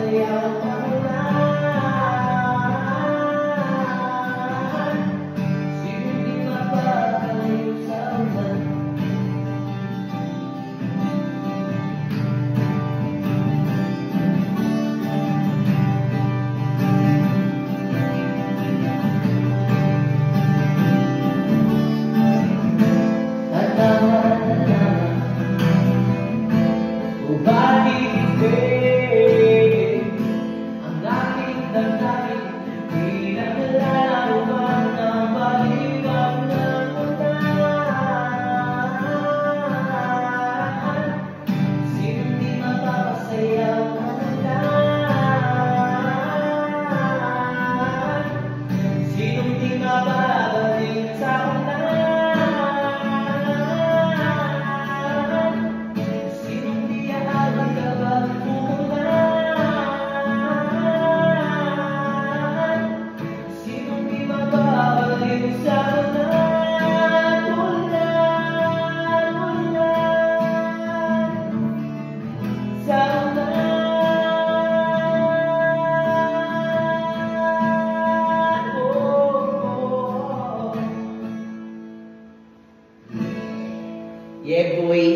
mapapasayaw ang ulan. Sinong di mapapalayo sa ulan. Ang aking damdamin, di na nalalaman ang baliwag ng ulan. Sinong di mapapasayaw ang ulan. Sinong di mababalik sa ulan. Sinong di aabang kapag umulan. Sinong di mababalik sa ulan. Ulan, ulan, sa ulan. Oh, oh. Yeah, boy.